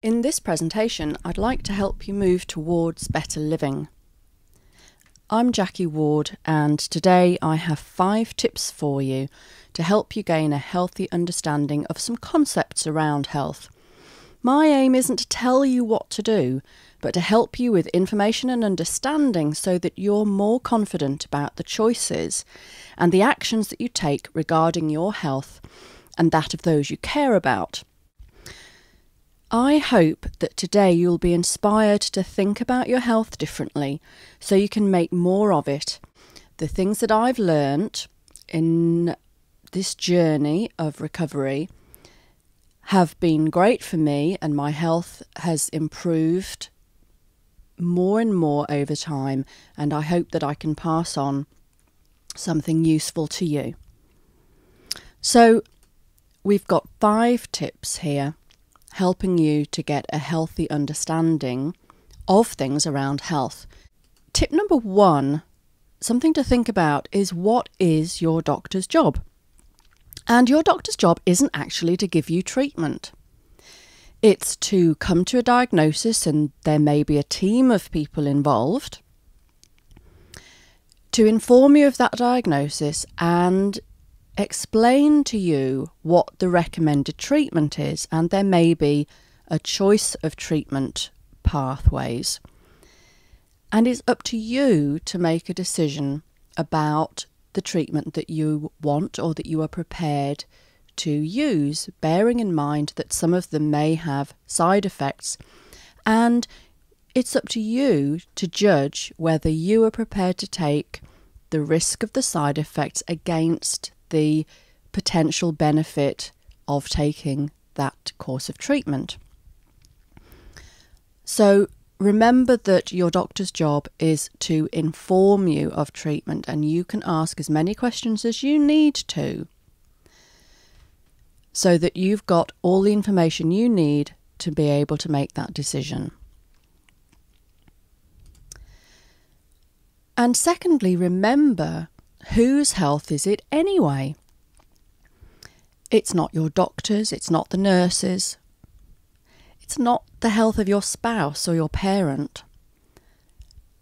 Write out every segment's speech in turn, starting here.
In this presentation, I'd like to help you move towards better living. I'm Jackie Ward, and today I have 5 tips for you to help you gain a healthy understanding of some concepts around health. My aim isn't to tell you what to do, but to help you with information and understanding so that you're more confident about the choices and the actions that you take regarding your health and that of those you care about. I hope that today you'll be inspired to think about your health differently so you can make more of it. The things that I've learnt in this journey of recovery have been great for me, and my health has improved more and more over time, and I hope that I can pass on something useful to you. So we've got 5 tips here helping you to get a healthy understanding of things around health. Tip number 1, something to think about, is what is your doctor's job? And your doctor's job isn't actually to give you treatment. It's to come to a diagnosis, and there may be a team of people involved, to inform you of that diagnosis and explain to you what the recommended treatment is, and there may be a choice of treatment pathways. And it's up to you to make a decision about the treatment that you want or that you are prepared to use, bearing in mind that some of them may have side effects, and it's up to you to judge whether you are prepared to take the risk of the side effects against the potential benefit of taking that course of treatment. So remember that your doctor's job is to inform you of treatment, and you can ask as many questions as you need to so that you've got all the information you need to be able to make that decision. And secondly, remember, whose health is it anyway? It's not your doctor's, it's not the nurse's, it's not the health of your spouse or your parent.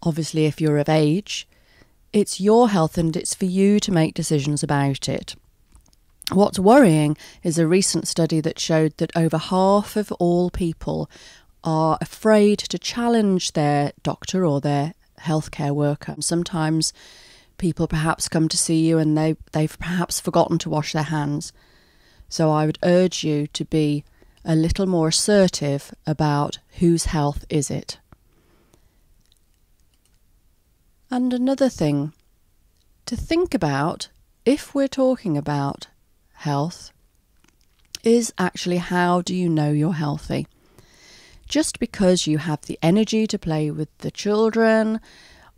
Obviously, if you're of age, it's your health, and it's for you to make decisions about it. What's worrying is a recent study that showed that over half of all people are afraid to challenge their doctor or their healthcare worker. Sometimes people perhaps come to see you and they've perhaps forgotten to wash their hands. So I would urge you to be a little more assertive about whose health is it. And another thing to think about, if we're talking about health, is actually how do you know you're healthy? Just because you have the energy to play with the children,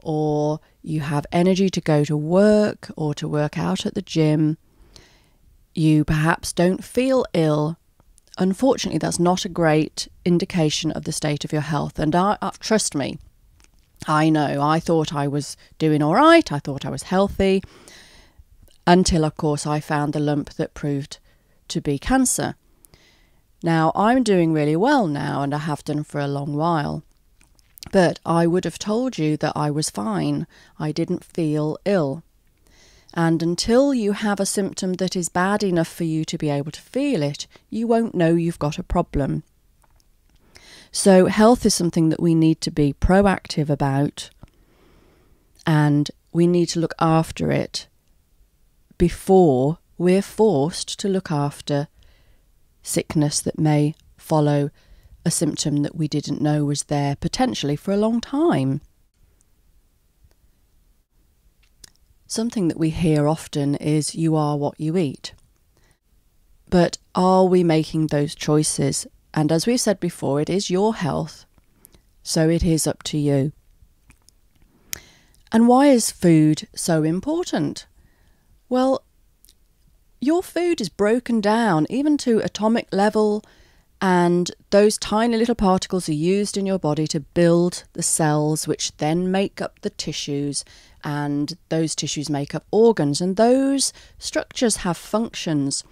or you have energy to go to work or to work out at the gym, you perhaps don't feel ill. Unfortunately, that's not a great indication of the state of your health. And trust me, I know, I thought I was doing all right. I thought I was healthy until, of course, I found the lump that proved to be cancer. Now, I'm doing really well now, and I have done for a long while. But I would have told you that I was fine. I didn't feel ill. And until you have a symptom that is bad enough for you to be able to feel it, you won't know you've got a problem. So health is something that we need to be proactive about, and we need to look after it before we're forced to look after sickness that may follow a symptom that we didn't know was there potentially for a long time. Something that we hear often is you are what you eat. But are we making those choices? And as we've said before, it is your health, so it is up to you. And why is food so important? Well, your food is broken down even to atomic level, and those tiny little particles are used in your body to build the cells, which then make up the tissues, and those tissues make up organs, and those structures have functions.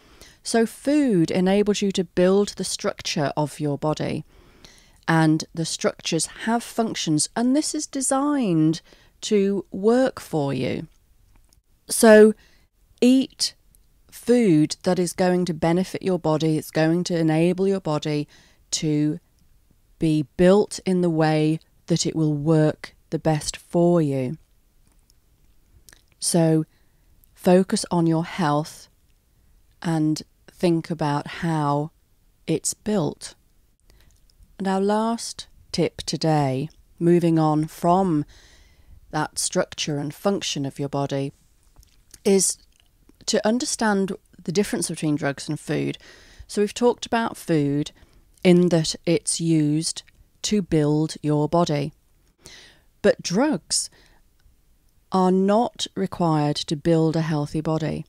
So food enables you to build the structure of your body. and the structures have functions, and this is designed to work for you. So eat food that is going to benefit your body. It's going to enable your body to be built in the way that it will work the best for you. So focus on your health and think about how it's built. And our last tip today, moving on from that structure and function of your body, is to understand the difference between drugs and food. So we've talked about food in that it's used to build your body. But drugs are not required to build a healthy body.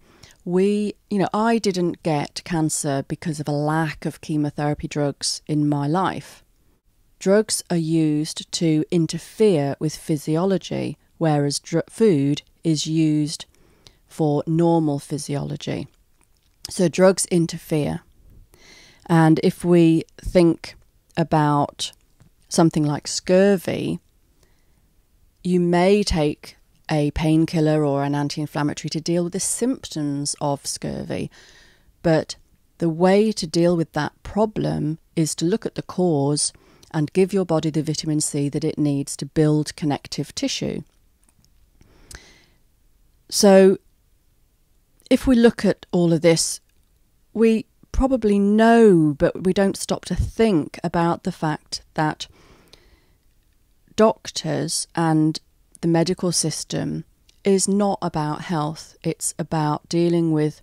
I didn't get cancer because of a lack of chemotherapy drugs in my life. Drugs are used to interfere with physiology, whereas food is used for normal physiology. So drugs interfere. And if we think about something like scurvy, you may take a painkiller or an anti-inflammatory to deal with the symptoms of scurvy. But the way to deal with that problem is to look at the cause and give your body the vitamin C that it needs to build connective tissue. So if we look at all of this, we probably know, but we don't stop to think about the fact that doctors and the medical system is not about health. It's about dealing with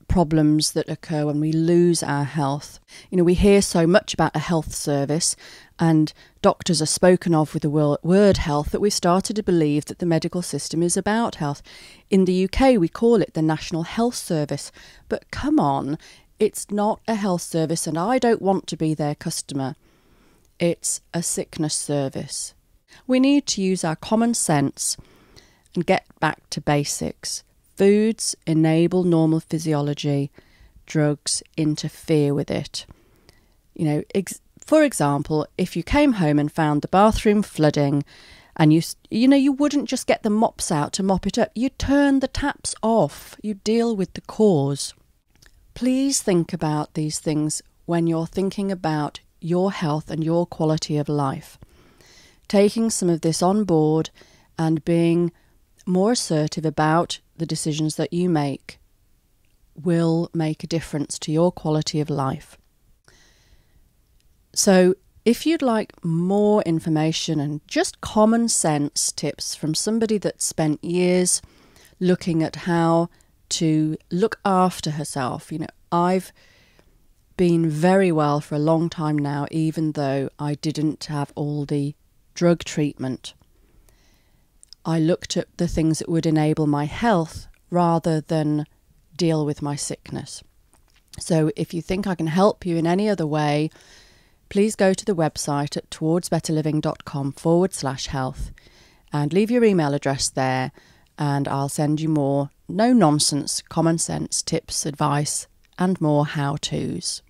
problems that occur when we lose our health. We hear so much about a health service, and doctors are spoken of with the word health, that we've started to believe that the medical system is about health. In the UK, we call it the National Health Service. But come on, it's not a health service, and I don't want to be their customer. It's a sickness service. We need to use our common sense and get back to basics. Foods enable normal physiology. Drugs interfere with it. For example, if you came home and found the bathroom flooding, and you wouldn't just get the mops out to mop it up. You turn the taps off. You deal with the cause. Please think about these things when you're thinking about your health and your quality of life. Taking some of this on board and being more assertive about the decisions that you make will make a difference to your quality of life. So if you'd like more information and just common sense tips from somebody that spent years looking at how to look after herself, I've been very well for a long time now, even though I didn't have all the drug treatment. I looked at the things that would enable my health rather than deal with my sickness. So if you think I can help you in any other way, please go to the website at towardsbetterliving.com/health and leave your email address there, and I'll send you more no-nonsense, common sense tips, advice, and more how-tos.